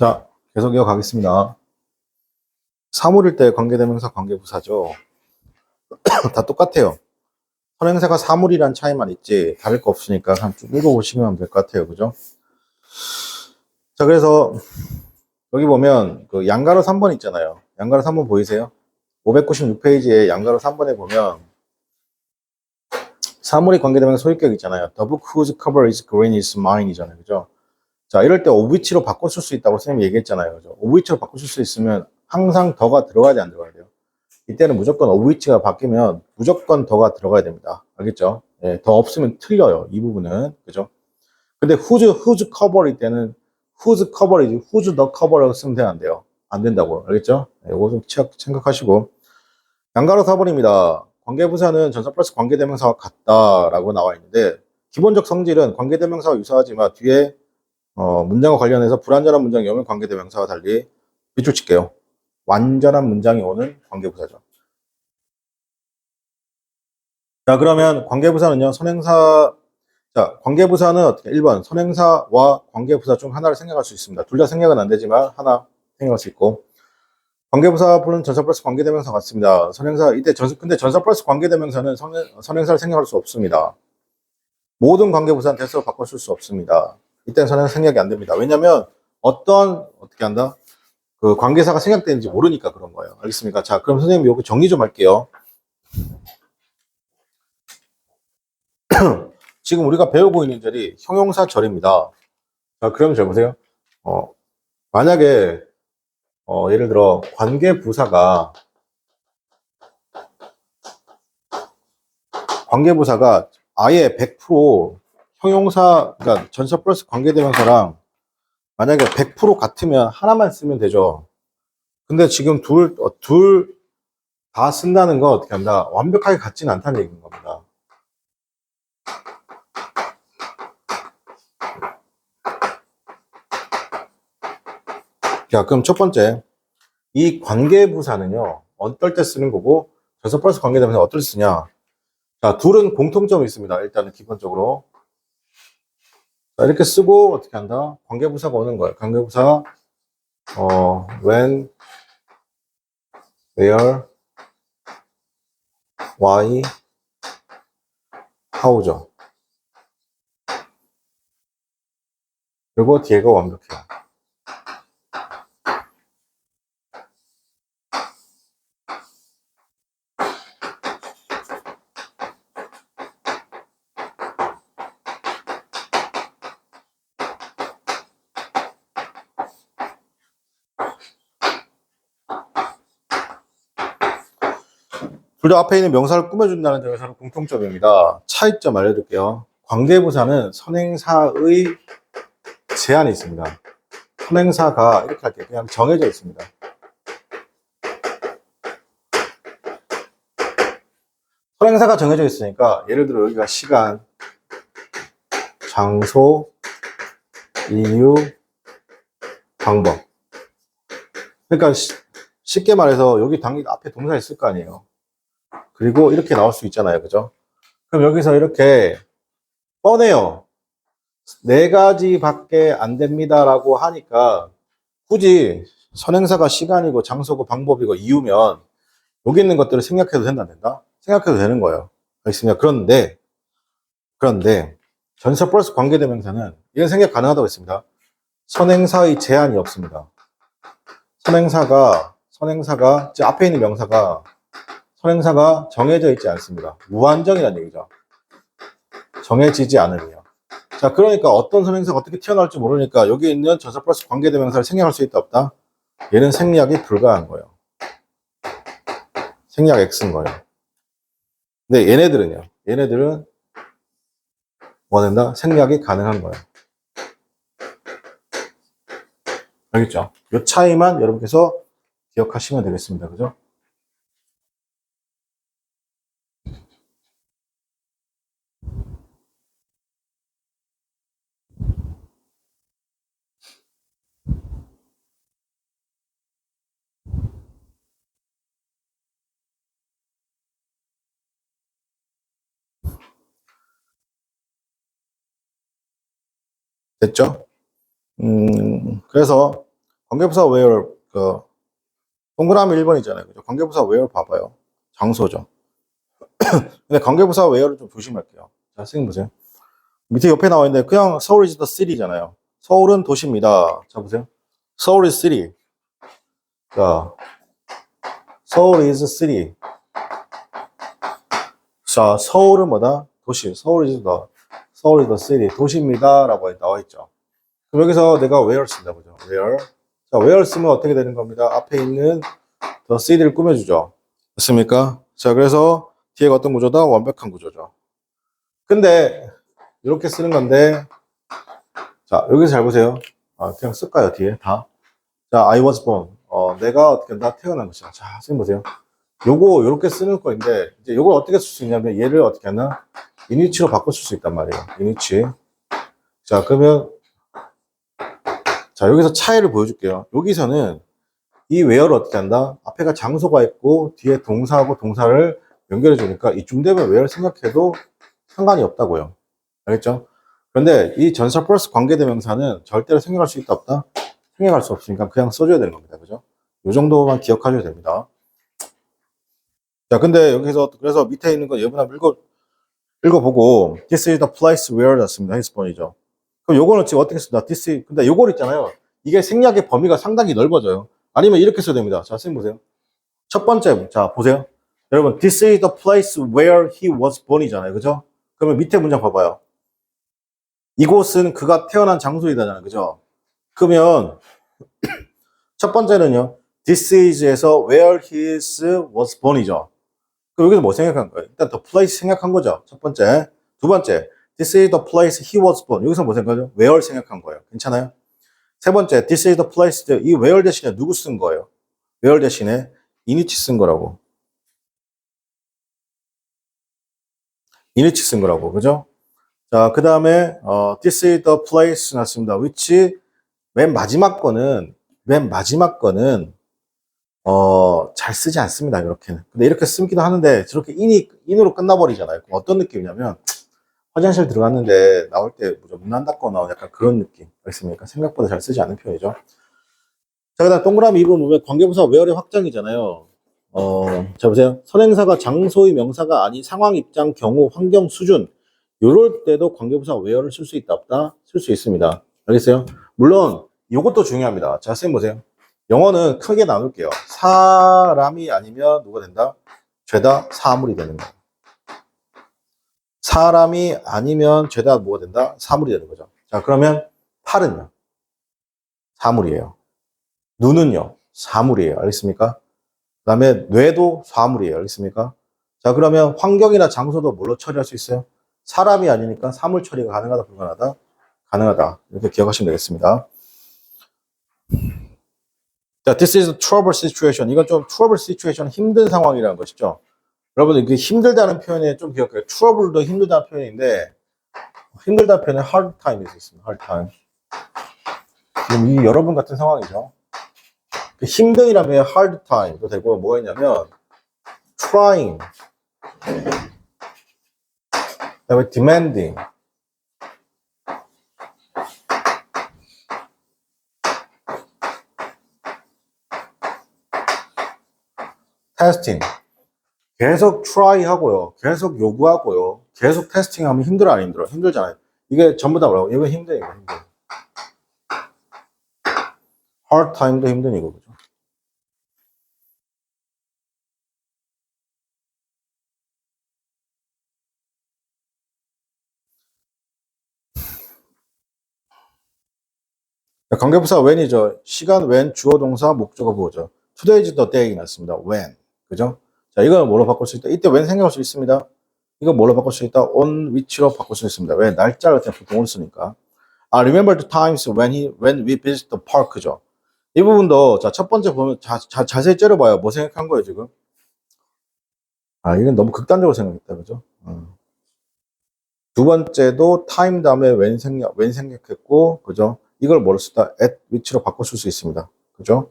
자, 계속 이어가겠습니다. 사물일 때 관계대명사, 관계부사죠. 다 똑같아요. 선행사가 사물이란 차이만 있지 다를 거 없으니까 한번 쭉 읽어보시면 될 것 같아요. 그죠? 자, 그래서 여기 보면 그 양가로 3번 있잖아요. 양가로 3번 보이세요? 596페이지에 양가로 3번에 보면 사물이 관계대명사 소유격 있잖아요. The book whose cover is green is mine 이잖아요. 그죠? 자, 이럴 때 OV치로 바꿔쓸 수 있다고 선생님이 얘기했잖아요. 그죠? OV치로 바꿔쓸 수 있으면 항상 더가 들어가야 돼, 안 들어가야 돼요? 이때는 무조건 OV치가 바뀌면 무조건 더가 들어가야 됩니다. 알겠죠? 예, 더 없으면 틀려요. 이 부분은. 그죠? 근데 whose cover일 때는 whose cover이지 whose the cover라고 쓰면 안 돼요. 안 된다고. 알겠죠? 예, 이거 좀 생각하시고. 양가로 4번입니다. 관계부사는 전사 플러스 관계대명사와 같다라고 나와 있는데 기본적 성질은 관계대명사와 유사하지만 뒤에 문장과 관련해서 불완전한 문장이 오면 관계대명사와 달리 밑줄 칠게요. 완전한 문장이 오는 관계부사죠. 자, 그러면 관계부사는요, 자, 관계부사는 어떻게? 1번, 선행사와 관계부사 중 하나를 생략할 수 있습니다. 둘 다 생략은 안 되지만, 하나 생략할 수 있고. 관계부사 부는 전사 플러스 관계대명사 같습니다. 선행사, 근데 전사 플러스 관계대명사는 선행사를 생략할 수 없습니다. 모든 관계부사는 대수로 바꿔 쓸 수 없습니다. 이때는 선행사 생략이 안 됩니다. 왜냐면, 어떻게 한다? 그 관계사가 생략되는지 모르니까 그런 거예요. 알겠습니까? 자, 그럼 선생님 요거 정리 좀 할게요. 지금 우리가 배우고 있는 절이 형용사절입니다. 자, 그럼 잘 보세요. 만약에, 예를 들어, 관계부사가 아예 100% 그러니까 전사 플러스 관계대명사랑 만약에 100% 같으면 하나만 쓰면 되죠. 근데 지금 둘 다 쓴다는 건 어떻게 한다? 완벽하게 같지는 않다는 얘기인 겁니다. 자, 그럼 첫 번째. 이 관계부사는요, 어떨 때 쓰는 거고, 전사 플러스 관계대명사 어떨 때 쓰냐? 자, 둘은 공통점이 있습니다. 일단은 기본적으로. 자, 이렇게 쓰고, 어떻게 한다? 관계부사가 오는 거예요. 관계부사, when, where, why, how죠. 그리고 뒤에가 완벽해요. 둘 다 앞에 있는 명사를 꾸며준다는 점에서는 공통점입니다. 차이점 알려드릴게요. 관계부사는 선행사의 제한이 있습니다. 선행사가 이렇게 할게요. 그냥 정해져 있습니다. 선행사가 정해져 있으니까 예를 들어 여기가 시간, 장소, 이유, 방법. 그러니까 쉽게 말해서 여기 당연히 앞에 동사 있을 거 아니에요. 그리고 이렇게 나올 수 있잖아요. 그죠? 그럼 여기서 이렇게 뻔해요. 네 가지밖에 안 됩니다라고 하니까 굳이 선행사가 시간이고 장소고 방법이고 이유면 여기 있는 것들을 생략해도 된다 안 된다? 생략해도 되는 거예요. 알겠습니다. 그런데 전사 플러스 관계대명사는 이런 생략 가능하다고 했습니다. 선행사의 제한이 없습니다. 선행사가 앞에 있는 명사가 선행사가 정해져 있지 않습니다. 무한정이라는 얘기죠. 정해지지 않으며. 자, 그러니까 어떤 선행사가 어떻게 튀어나올지 모르니까 여기 있는 전사 플러스 관계대명사를 생략할 수 있다 없다? 얘는 생략이 불가한 거예요. 생략 X인 거예요. 근데 얘네들은 뭐 된다? 생략이 가능한 거예요. 알겠죠? 이 차이만 여러분께서 기억하시면 되겠습니다. 그죠? 됐죠? 그래서 관계부사 where, 동그라미 1번이잖아요. 그죠? 관계부사 where 봐봐요. 장소죠. 근데 관계부사 where를 좀 조심할게요. 자, 선생님 보세요. 밑에 옆에 나와 있는데 그냥 서울 is the city잖아요. 서울은 도시입니다. 자, 보세요. 서울 is city. 자, 서울 is city. 자, 서울은 뭐다? 도시. 서울 is the city. 도시입니다. 라고 나와 있죠. 그럼 여기서 내가 where 쓴다, 보죠. where. 자, where 쓰면 어떻게 되는 겁니다? 앞에 있는 the city를 꾸며주죠. 됐습니까? 자, 그래서 뒤에가 어떤 구조다? 완벽한 구조죠. 근데, 이렇게 쓰는 건데, 자, 여기서 잘 보세요. 그냥 쓸까요, 뒤에? 다. 자, I was born. 내가 어떻게 한다? 태어난 것이다. 자, 선생님 보세요. 요거, 요렇게 쓰는 거인데, 이제 요걸 어떻게 쓸 수 있냐면, 얘를 어떻게 하나? 인위치로 바꿔 쓸 수 있단 말이에요. 인위치. 자, 그러면, 자, 여기서 차이를 보여줄게요. 여기서는 이 where를 어떻게 한다? 앞에가 장소가 있고, 뒤에 동사하고 동사를 연결해 주니까, 이쯤 되면 where 생각해도 상관이 없다고요. 알겠죠? 그런데 이 전사 플러스 관계대명사는 절대로 생각할 수 있다 없다? 생각할 수 없으니까 그냥 써줘야 되는 겁니다. 그죠? 요 정도만 기억하셔도 됩니다. 자, 근데 여기서, 그래서 밑에 있는 거 여러분 한번 읽어보고, This is the place where 였습니다. 히스폰이죠. 그럼 요거는 지금 어떻게 쓴다? 근데 요걸 있잖아요. 이게 생략의 범위가 상당히 넓어져요. 아니면 이렇게 써야 됩니다. 자, 선생님 보세요. 첫 번째, 자, 보세요. 여러분, This is the place where he was born이잖아요. 그죠? 그러면 밑에 문장 봐봐요. 이곳은 그가 태어난 장소이다잖아요. 그죠? 그러면, 첫 번째는요. This is에서 where he was born이죠. 그럼 여기서 뭐 생각한 거예요? 일단 the place 생각한 거죠. 첫 번째. 두 번째, this is the place he was born. 여기서 뭐 생각한 거죠? where 생각한 거예요. 괜찮아요? 세 번째, this is the place. 이 where 대신에 누구 쓴 거예요? where 대신에 인위치 쓴 거라고. 인위치 쓴 거라고. 그죠? 자, 그 다음에, this is the place 났습니다. which, 맨 마지막 거는, 잘 쓰지 않습니다. 이렇게는. 근데 이렇게 쓰기도 하는데, 저렇게 인으로 끝나버리잖아요. 그럼 어떤 느낌이냐면, 화장실 들어갔는데, 나올 때 문 안 닫거나 약간 그런 느낌. 알겠습니까? 생각보다 잘 쓰지 않는 편이죠. 자, 그 다음 동그라미 2번 보면 관계부사 where의 확장이잖아요. 자, 보세요. 선행사가 장소의 명사가 아닌 상황, 입장, 경우, 환경, 수준. 요럴 때도 관계부사 where를 쓸 수 있다, 없다? 쓸 수 있습니다. 알겠어요? 물론, 요것도 중요합니다. 자, 선생님 보세요. 영어는 크게 나눌게요. 사람이 아니면 누가 된다? 죄다 사물이 되는 거예요. 사람이 아니면 죄다 뭐가 된다? 사물이 되는 거죠. 자, 그러면 팔은요? 사물이에요. 눈은요? 사물이에요. 알겠습니까? 그 다음에 뇌도 사물이에요. 알겠습니까? 자, 그러면 환경이나 장소도 뭘로 처리할 수 있어요? 사람이 아니니까 사물 처리가 가능하다, 불가능하다? 가능하다. 이렇게 기억하시면 되겠습니다. 자, this is a trouble situation. 이건 좀 trouble situation, 힘든 상황이라는 것이죠. 여러분들 그 힘들다는 표현에 좀 기억해요. trouble도 힘들다는 표현인데, 힘들다는 표현에 hard time이 있습니다. hard time. 지금 이 여러분 같은 상황이죠. 힘든이라면 hard time도 되고, 뭐가 있냐면, trying, 그다음에 demanding, testing. 계속 try 하고요. 계속 요구하고요. 계속 테스팅 하면 힘들어, 안 힘들어? 힘들잖아요. 이게 전부 다 뭐라고? 이거 힘든 이거 힘든. hard time도 힘든 이거, 그죠? 관계부사 when이죠. 시간 when, 주어 동사, 목적어 보죠. Today is the day 났습니다. when. 그죠? 자, 이거는 뭐로 바꿀 수 있다? 이때 when 생각할 수 있습니다. 이거 뭐로 바꿀 수 있다? on which로 바꿀 수 있습니다. 왜? 날짜를 그냥 보통으로 쓰니까. remember the times when we visit the park죠. 이 부분도, 자, 첫 번째 보면 자세히 째려봐요. 뭐 생각한 거예요, 지금? 이건 너무 극단적으로 생각했다, 그죠? 두 번째도 time 다음에 when 생각했고, 그죠? 이걸 뭐로 쓰다? at which로 바꿔 쓸 수 있습니다. 그죠?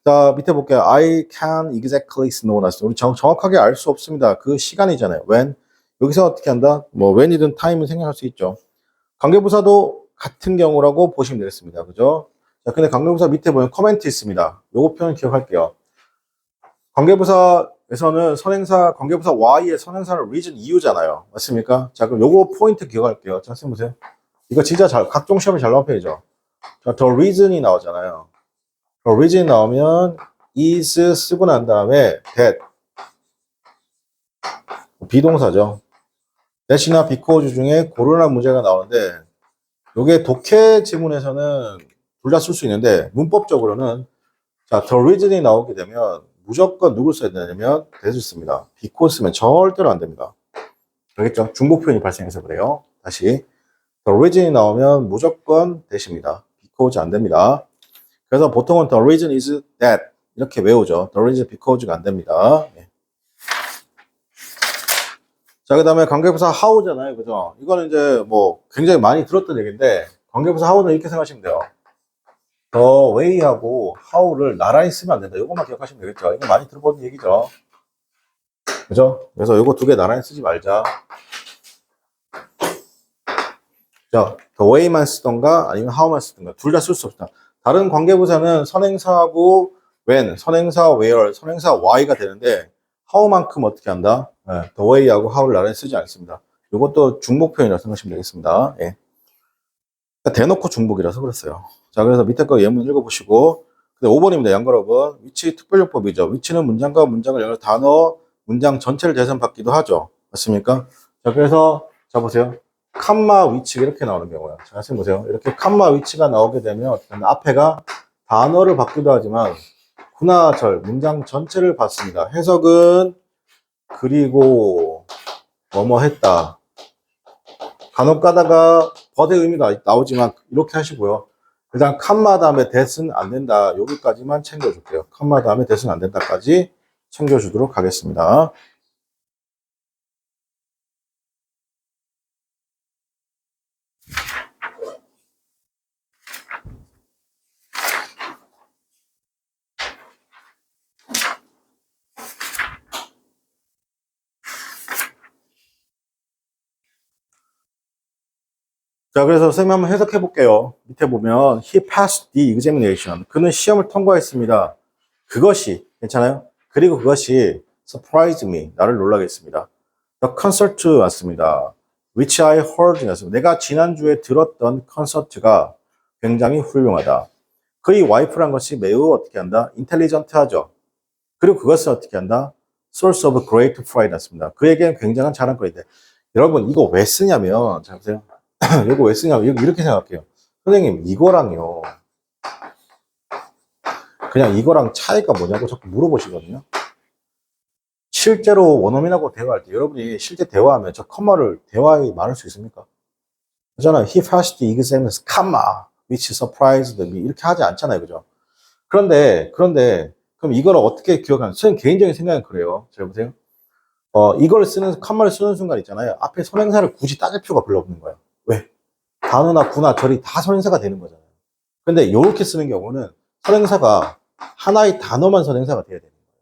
자, 밑에 볼게요. I can exactly know 났어요. 우리 정확하게 알 수 없습니다. 그 시간이잖아요. when. 여기서 어떻게 한다? 뭐, when이든 time은 생각할 수 있죠. 관계부사도 같은 경우라고 보시면 되겠습니다. 그죠? 자, 근데 관계부사 밑에 보면 코멘트 있습니다. 요거 표현 기억할게요. 관계부사에서는 선행사, 관계부사 Y의 선행사는 reason 이유잖아요. 맞습니까? 자, 그럼 요거 포인트 기억할게요. 자, 선생님 보세요. 이거 진짜 각종 시험에 잘 나온 페이지죠. 자, the reason이 나오잖아요. the reason이 나오면 is 쓰고 난 다음에 that. 비동사죠. that이나 because 중에 고르란 문제가 나오는데, 요게 독해 지문에서는 둘 다 쓸 수 있는데, 문법적으로는, 자, the reason이 나오게 되면, 무조건 누굴 써야 되냐면, that을 씁니다. because 쓰면 절대로 안 됩니다. 알겠죠? 중복 표현이 발생해서 그래요. 다시. the reason이 나오면 무조건 that입니다. because 안 됩니다. 그래서 보통은 the reason is that. 이렇게 외우죠. the reason because가 안 됩니다. 네. 자, 그 다음에 관계부사 how잖아요. 그죠? 이거는 이제 뭐 굉장히 많이 들었던 얘기인데, 관계부사 how는 이렇게 생각하시면 돼요. the way하고 how를 나란히 쓰면 안 된다. 이것만 기억하시면 되겠죠. 이거 많이 들어본 얘기죠. 그죠? 그래서 이거 두 개 나란히 쓰지 말자. 자, the way만 쓰던가 아니면 how만 쓰던가 둘 다 쓸 수 없다. 다른 관계부사는 선행사하고 when, 선행사 where, 선행사 why가 되는데 how만큼 어떻게 한다? 네, the way하고 how를 나란히 쓰지 않습니다. 이것도 중복 표현이라고 생각하시면 되겠습니다. 예. 대놓고 중복이라서 그랬어요. 자, 그래서 밑에 거 예문 읽어보시고, 근데 5번입니다. 양거럽은 위치 특별용법이죠. 위치는 문장과 문장을 연결 단어, 문장 전체를 대상받기도 하죠. 맞습니까? 자, 그래서 자 보세요. 칸마 위치가 이렇게 나오는 경우야. 자, 선생님 보세요. 이렇게 칸마 위치가 나오게 되면 어떻게 하면 앞에가 단어를 받기도 하지만 구나절 문장 전체를 받습니다. 해석은 그리고 뭐뭐 했다. 간혹 가다가 버의 의미가 나오지만 이렇게 하시고요. 일단 칸마 다음에 that은 안 된다. 여기까지만 챙겨줄게요. 칸마 다음에 that은 안 된다까지 챙겨주도록 하겠습니다. 자, 그래서 선생님 한번 해석해 볼게요. 밑에 보면 he passed the examination. 그는 시험을 통과했습니다. 그것이 괜찮아요? 그리고 그것이 surprised me. 나를 놀라게 했습니다. The concert 왔습니다. which I heard 였습니다. 내가 지난주에 들었던 콘서트가 굉장히 훌륭하다. 그의 와이프란 것이 매우 어떻게 한다? 인텔리전트하죠. 그리고 그것을 어떻게 한다? source of great pride 였습니다. 그에게는 굉장한 자랑거리인데 여러분 이거 왜 쓰냐면 자 보세요. 이거 왜 쓰냐면 이렇게 생각해요. 선생님 이거랑요. 그냥 이거랑 차이가 뭐냐고 자꾸 물어보시거든요. 실제로 원어민하고 대화할 때 여러분이 실제 대화하면 저 컴마를 대화에 많을 수 있습니까? 그잖아요. He passed the exam as comma, which surprised me. 이렇게 하지 않잖아요. 그죠? 그런데 그럼 이걸 어떻게 기억하는? 저는 개인적인 생각은 그래요. 잘 보세요. 이걸 쓰는 컴마를 쓰는 순간 있잖아요. 앞에 선행사를 굳이 따질 필요가 별로 없는 거예요. 왜? 단어나 구나 절이 다 선행사가 되는 거잖아요. 근데 이렇게 쓰는 경우는 선행사가 하나의 단어만 선행사가 돼야 되는 거예요.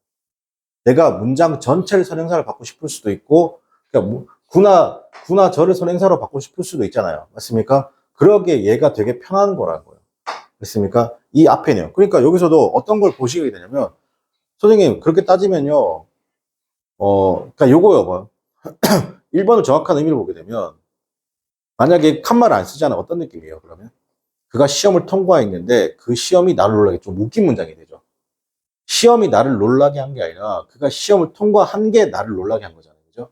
내가 문장 전체를 선행사를 받고 싶을 수도 있고, 그러니까 구나 절을 선행사로 받고 싶을 수도 있잖아요. 맞습니까? 그러기에 얘가 되게 편한 거라는 거예요. 맞습니까? 이 앞에는요. 그러니까 여기서도 어떤 걸 보시게 되냐면, 선생님, 그렇게 따지면요, 그러니까 요거요, 뭐. 1번을 정확한 의미를 보게 되면, 만약에 칸말을 안 쓰잖아. 어떤 느낌이에요, 그러면? 그가 시험을 통과했는데, 그 시험이 나를 놀라게 좀 웃긴 문장이 되죠. 시험이 나를 놀라게 한 게 아니라, 그가 시험을 통과한 게 나를 놀라게 한 거잖아요. 그죠?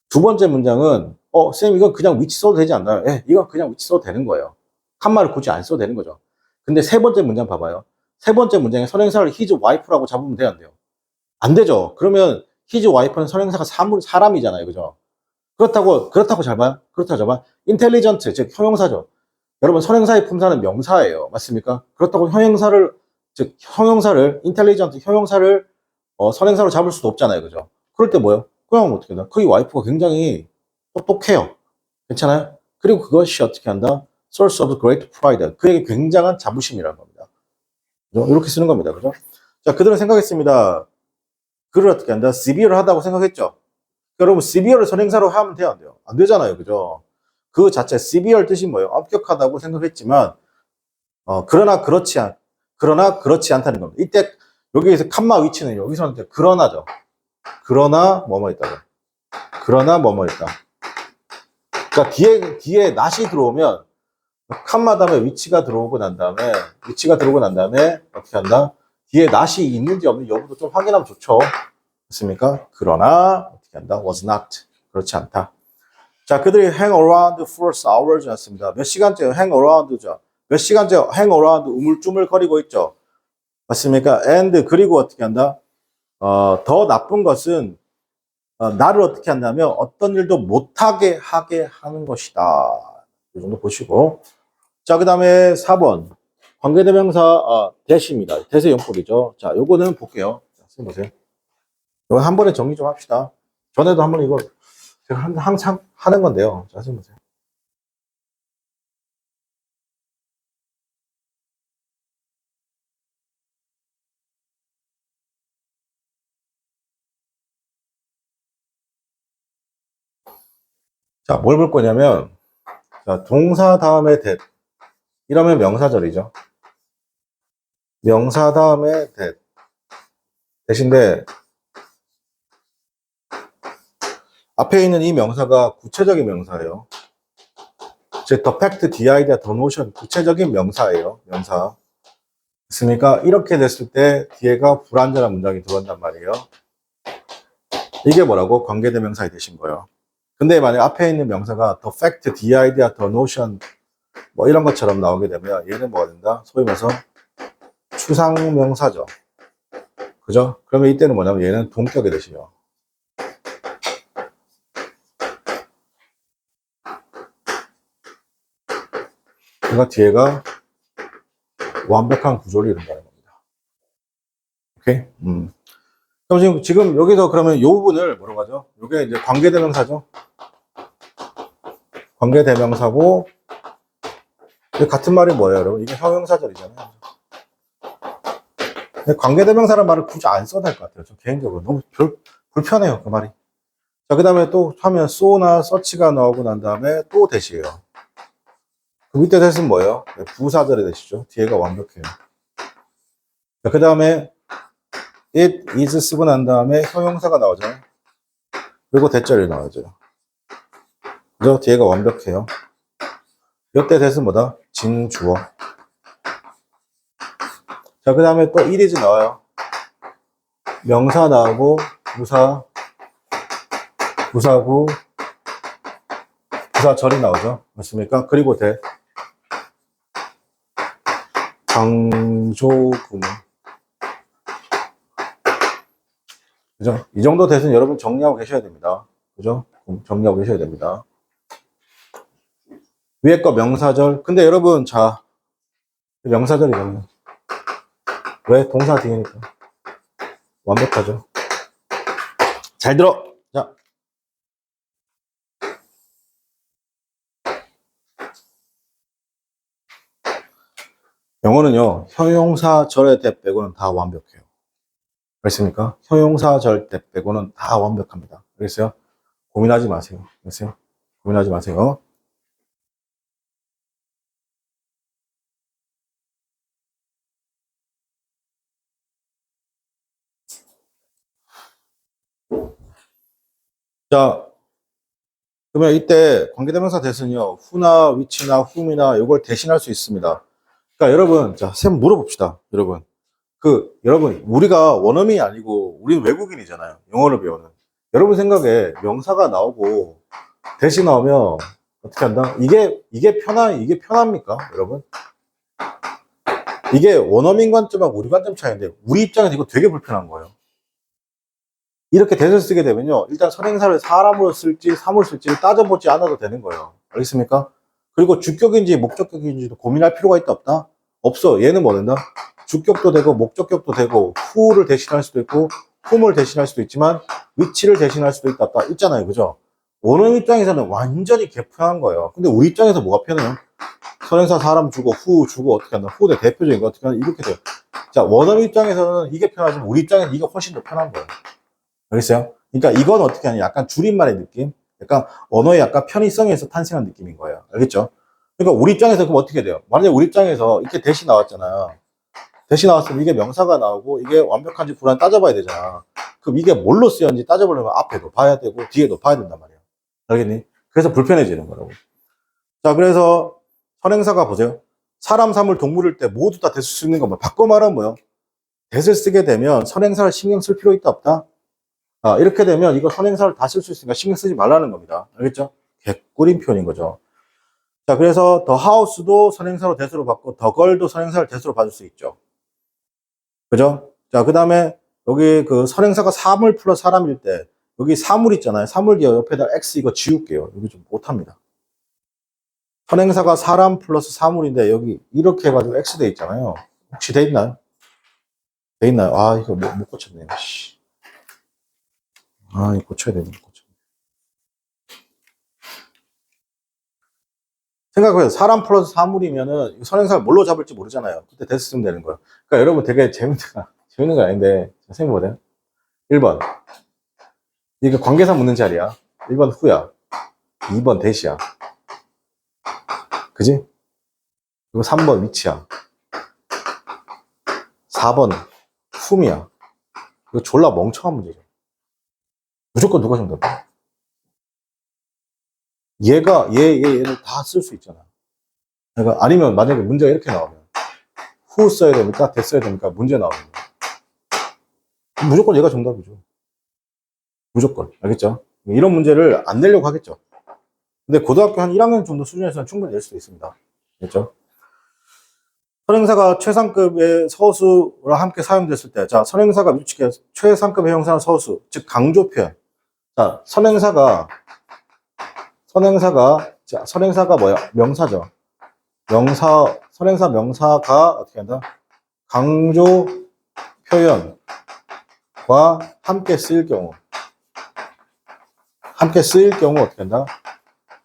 두 번째 문장은, 쌤, 이건 그냥 위치 써도 되지 않나요? 예, 이건 그냥 위치 써도 되는 거예요. 칸말을 굳이 안 써도 되는 거죠. 근데 세 번째 문장 봐봐요. 세 번째 문장에 선행사를 his wife라고 잡으면 돼요, 안 돼요? 안 되죠. 그러면 his wife는 선행사가 사람이잖아요. 그죠? 그렇다고 잘 봐요. 그렇다고 잡아. intelligent, 즉, 형용사죠. 여러분, 선행사의 품사는 명사예요. 맞습니까? 그렇다고 형용사를, intelligent, 형용사를, 선행사로 잡을 수도 없잖아요. 그죠? 그럴 때 뭐예요? 그냥 어떻게 한다? 그의 와이프가 굉장히 똑똑해요. 괜찮아요? 그리고 그것이 어떻게 한다? source of great pride. 그에게 굉장한 자부심이라는 겁니다. 그죠? 이렇게 쓰는 겁니다. 그죠? 자, 그들은 생각했습니다. 그를 어떻게 한다? severe 하다고 생각했죠? 여러분, severe를 선행사로 하면 돼요? 안 돼요? 안 되잖아요. 그죠? 그 자체, severe 뜻이 뭐예요? 엄격하다고 생각했지만, 그러나 그렇지 않다는 겁니다. 이때 여기에서 칸마 위치는 여기서는 이제 그러나죠. 그러나 뭐뭐 있다. 그러나 뭐뭐 있다. 그러니까 뒤에 not이 들어오면 칸마 다음에 위치가 들어오고 난 다음에 어떻게 한다? 뒤에 not이 있는지 없는지 여부도 좀 확인하면 좋죠. 됐습니까? 그러나 어떻게 한다? was not. 그렇지 않다. 자, 그들이 hang around for hours 였습니다. 몇 시간째 hang around죠. 몇 시간째 hang around 우물쭈물 거리고 있죠. 맞습니까? and 그리고 어떻게 한다? 더 나쁜 것은 나를 어떻게 한다면 어떤 일도 못하게 하게 하는 것이다. 이 정도 보시고. 자, 그 다음에 4번. 관계대명사 대시입니다. 대세 용법이죠. 자, 요거는 볼게요. 자, 선생님 보세요. 이거 한 번에 정리 좀 합시다. 전에도 한번 이거 제가 항상 하는 건데요. 자, 선생님 보세요. 자, 뭘 볼 거냐면, 자, 동사 다음에 that. 이러면 명사절이죠. 명사 다음에 that. 대신데, 앞에 있는 이 명사가 구체적인 명사예요. 즉, the fact, the idea, the notion, 구체적인 명사예요. 명사. 됐습니까? 이렇게 됐을 때 뒤에가 불완전한 문장이 들어간단 말이에요. 이게 뭐라고? 관계대명사이 되신 거예요. 근데 만약 앞에 있는 명사가 the fact, the idea, the notion 뭐 이런 것처럼 나오게 되면 얘는 뭐가 된다? 소위 말해서 추상명사죠. 그죠? 그러면 이때는 뭐냐면 얘는 동격이 되시죠. 그러니까 뒤에가 완벽한 구조를 이룬다는 겁니다. 오케이? 그럼 지금 여기서 그러면 이 부분을 뭐라고 하죠? 이게 이제 관계대명사죠. 관계대명사고, 같은 말이 뭐예요, 여러분? 이게 형용사절이잖아요. 관계대명사라는 말을 굳이 안 써도 될 것 같아요. 저 개인적으로. 너무 불편해요, 그 말이. 자, 그 다음에 또 하면 so나 search가 나오고 난 다음에 또 대시예요. 그 밑에 대시는 뭐예요? 부사절의 대시죠. 뒤에가 완벽해요. 자, 그 다음에 it is 쓰고 난 다음에 형용사가 나오죠. 그리고 대절이 나오죠. 그죠? 뒤에가 완벽해요. 이때 대시는 뭐다? 진주어. 자, 그 다음에 또 it is 나와요. 명사 나오고 부사고 부사절이 나오죠. 맞습니까? 그리고 강조구문. 그죠? 이 정도 대신 여러분 정리하고 계셔야 됩니다. 그죠? 정리하고 계셔야 됩니다. 위에 거 명사절. 근데 여러분, 자, 명사절이잖아요. 왜? 동사 뒤에니까. 완벽하죠? 잘 들어! 자. 영어는요, 형용사절의 대 빼고는 다 완벽해요. 그렇습니까? 형용사절 대 빼고는 다 완벽합니다. 그랬어요? 고민하지 마세요. 그랬어요? 고민하지 마세요. 자, 그러면 이때 관계대명사 대신요, who나 which나 whom이나 이걸 대신할 수 있습니다. 그러니까 여러분, 자, 쌤 물어봅시다. 여러분, 우리가 원어민이 아니고, 우리는 외국인이잖아요. 영어를 배우는. 여러분 생각에 명사가 나오고, 대신 나오면, 어떻게 한다? 이게 편합니까? 여러분? 이게 원어민 관점하고 우리 관점 차이인데, 우리 입장에서 이거 되게 불편한 거예요. 이렇게 대신 쓰게 되면요, 일단 선행사를 사람으로 쓸지, 사물로 쓸지를 따져보지 않아도 되는 거예요. 알겠습니까? 그리고 주격인지 목적격인지도 고민할 필요가 있다, 없다? 없어. 얘는 뭐 된다? 주격도 되고 목적격도 되고 who를 대신할 수도 있고 whom을 대신할 수도 있지만 which를 대신할 수도 있다 없다 있잖아요. 그죠? 원어민 입장에서는 완전히 개편한 거예요. 근데 우리 입장에서 뭐가 편해요? 선행사 사람 주고 who 주고 어떻게 한다? who 대 대표적인 거 어떻게 한다? 이렇게 돼요. 자, 원어민 입장에서는 이게 편하지만 우리 입장에서는 이게 훨씬 더 편한 거예요. 알겠어요? 그러니까 이건 어떻게 하냐? 약간 줄임말의 느낌? 약간 언어의 약간 편의성에서 탄생한 느낌인 거예요. 알겠죠? 그러니까 우리 입장에서 그럼 어떻게 돼요? 만약에 우리 입장에서 이렇게 대시 나왔잖아요. 대시 나왔으면 이게 명사가 나오고 이게 완벽한지 불안지 따져봐야 되잖아. 그럼 이게 뭘로 쓰였는지 따져보려면 앞에도 봐야 되고 뒤에도 봐야 된단 말이야. 알겠니? 그래서 불편해지는 거라고. 자, 그래서 선행사가 보세요. 사람, 사물, 동물일 때 모두 다 대수 쓸 수 있는 거 뭐. 바꿔 말하면 뭐요? 대를 쓰게 되면 선행사를 신경 쓸 필요 있다 없다? 아, 이렇게 되면 이거 선행사를 다 쓸 수 있으니까 신경 쓰지 말라는 겁니다. 알겠죠? 개꿀인 표현인 거죠. 자, 그래서 더 하우스도 선행사로 대수로 받고 더 걸도 선행사를 대수로 받을 수 있죠. 그죠? 자, 그 다음에 여기 그 선행사가 사물 플러스 사람일 때 여기 사물 있잖아요. 사물 옆에다 X 이거 지울게요. 여기 좀 못합니다. 선행사가 사람 플러스 사물인데 여기 이렇게 해가지고 X 돼 있잖아요. 혹시 돼 있나요? 돼 있나요? 아, 이거 못 고쳤네요. 아, 이거 고쳐야 되네. 생각해보세요. 사람 플러스 사물이면은 선행사를 뭘로 잡을지 모르잖아요. 그때 대스 쓰면 되는 거예요. 그러니까 여러분 되게 재밌는 거 아닌데 생각해보세요. 1번 이게 관계사 묻는 자리야. 1번 후야. 2번 대시야. 그지? 그리고 3번 위치야. 4번 훔이야. 이거 졸라 멍청한 문제죠. 무조건 누가 정답이야? 얘를 다 쓸 수 있잖아. 그러니까 아니면 만약에 문제가 이렇게 나오면 who 써야 됩니까? that 써야 됩니까? 문제 나오면 무조건 얘가 정답이죠. 무조건. 알겠죠? 이런 문제를 안 내려고 하겠죠. 근데 고등학교 한 1학년 정도 수준에서는 충분히 낼 수도 있습니다. 알겠죠? 선행사가 최상급의 서수랑 함께 사용됐을 때, 자, 선행사가 위치해 최상급의 형사는 서수, 즉 강조 표현. 자, 선행사가 뭐야? 명사죠. 선행사 명사가 어떻게 한다? 강조 표현과 함께 쓰일 경우 어떻게 한다?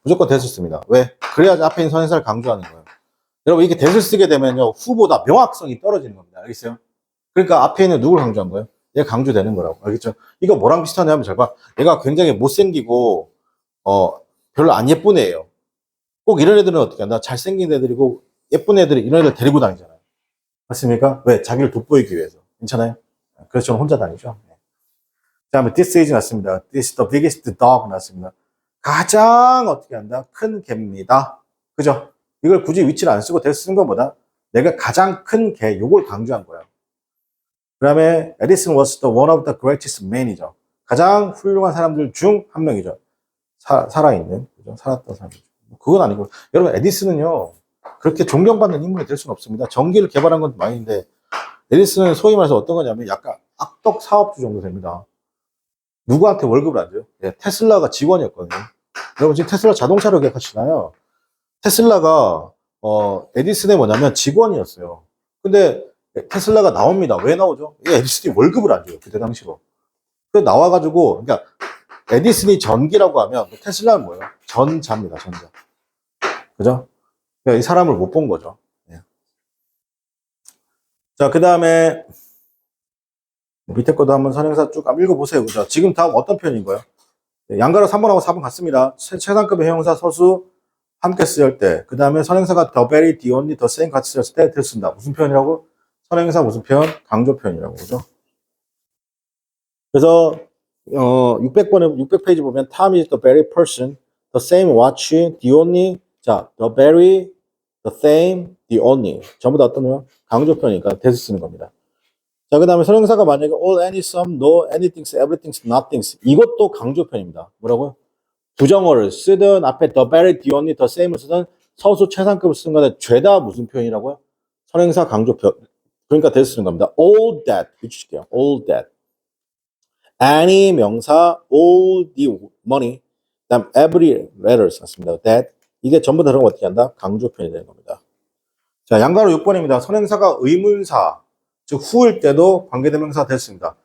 무조건 대수 씁니다. 왜? 그래야지 앞에 있는 선행사를 강조하는 거예요. 여러분, 이게 대수 쓰게 되면요, 후보다 명확성이 떨어지는 겁니다. 알겠어요? 그러니까 앞에 있는 누굴 강조한 거예요? 얘가 강조되는 거라고. 알겠죠? 이거 뭐랑 비슷하냐면 잘 봐. 얘가 굉장히 못생기고, 별로 안 예쁜 애예요. 꼭 이런 애들은 어떻게 한다? 잘생긴 애들이고, 예쁜 애들이 이런 애들 데리고 다니잖아요. 맞습니까? 왜? 자기를 돋보이기 위해서. 괜찮아요? 그래서 저는 혼자 다니죠. 네. 그 다음에 this is 났습니다. This is the biggest dog 났습니다. 가장 어떻게 한다? 큰 개입니다. 그죠? 이걸 굳이 위치를 안 쓰고 대서 쓴 것보다 내가 가장 큰 개, 요걸 강조한 거예요. 그 다음에 Edison was the one of the greatest men이죠. 가장 훌륭한 사람들 중 한 명이죠. 살아있는, 그죠? 살았던 사람이죠. 그건 아니고, 여러분, 에디슨은요, 그렇게 존경받는 인물이 될 수는 없습니다. 전기를 개발한 건 많은데, 에디슨은 소위 말해서 어떤 거냐면 약간 악덕 사업주 정도 됩니다. 누구한테 월급을 안 줘요? 예, 테슬라가 직원이었거든요. 여러분, 지금 테슬라 자동차로 계약하시나요? 테슬라가, 에디슨의 뭐냐면 직원이었어요. 근데 테슬라가 나옵니다. 왜 나오죠? 에디슨이 월급을 안 줘요. 그때 당시로. 그 나와가지고, 그러니까, 에디슨이 전기라고 하면 테슬라는 뭐예요? 전자입니다. 전자. 그죠? 그러니까 이 사람을 못 본 거죠. 예. 자, 그 다음에 밑에 것도 한번 선행사 쭉 읽어보세요. 그죠? 지금 다음 어떤 표현인 거예요? 양가로 3번하고 4번 같습니다. 최상급의 형용사 서수 함께 쓰일 때, 그 다음에 선행사가 the very, the only, the same 같이 쓰였을 때 쓴다. 무슨 표현이라고? 선행사 무슨 표현? 강조 표현이라고. 그죠? 그래서 600페이지 보면 Tom is the very person, the same watch, the only, 자, the very, the same, the only. 전부 다 어떤 거요? 강조 표현이니까 대수 쓰는 겁니다. 자, 그 다음에 선행사가 만약에 all, any, some, no, anything, everything, nothing. 이것도 강조 표현입니다. 뭐라고요? 부정어를 쓰든 앞에 the very, the only, the same을 쓰든 서수 최상급을 쓰는 건데 죄다 무슨 표현이라고요? 선행사 강조 표현. 그러니까 대수 쓰는 겁니다. all that. 붙일게요. all that. any 명사, all the money, 그다음 every letter 썼습니다. that 이게 전부 다 그런 어떻게 한다? 강조 표현이 되는 겁니다. 자, 양가로 6번입니다. 선행사가 의문사, 즉 who일 때도 관계대명사 됐습니다.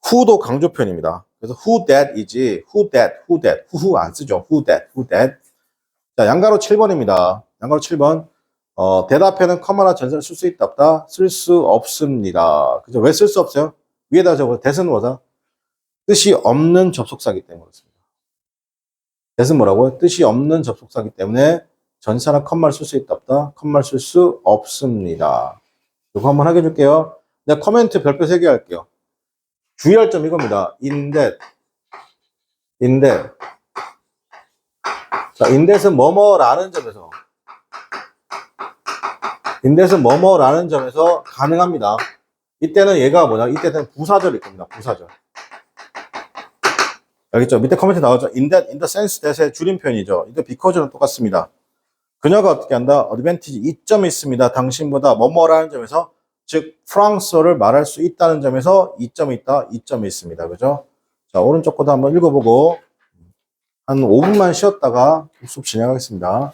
who도 강조 표현입니다. 그래서 who that이지 who 안 쓰죠. who that. 자, 양가로 7번입니다. 양가로 7번. 대답에는 커마나 전세를 쓸 수 있다 없다? 쓸 수 없습니다. 그죠? 왜 쓸 수 없어요? 위에다 적어 that은 뭐다? 뜻이 없는 접속사기 때문에 그렇습니다. that은 뭐라고요? 뜻이 없는 접속사기 때문에 전사나 컴마를 쓸 수 있다 없다? 컴마를 쓸 수 없습니다. 이거 한번 확인해 줄게요. 내가 코멘트 별표 3개 할게요. 주의할 점 이겁니다. 인댓. 자, 인댓은 뭐뭐라는 점에서 가능합니다. 이때는 얘가 뭐냐? 이때는 부사절일 겁니다. 부사절. 알겠죠? 밑에 코멘트 나오죠? in the sense that의 줄임 표현이죠. 이때 because는 똑같습니다. 그녀가 어떻게 한다? 어드밴티지 이점이 있습니다. 당신보다 뭐뭐라는 점에서, 즉 프랑스어를 말할 수 있다는 점에서 이점이 있다. 이점이 있습니다. 그죠? 자, 오른쪽 거도 한번 읽어보고 한 5분만 쉬었다가 수업 진행하겠습니다.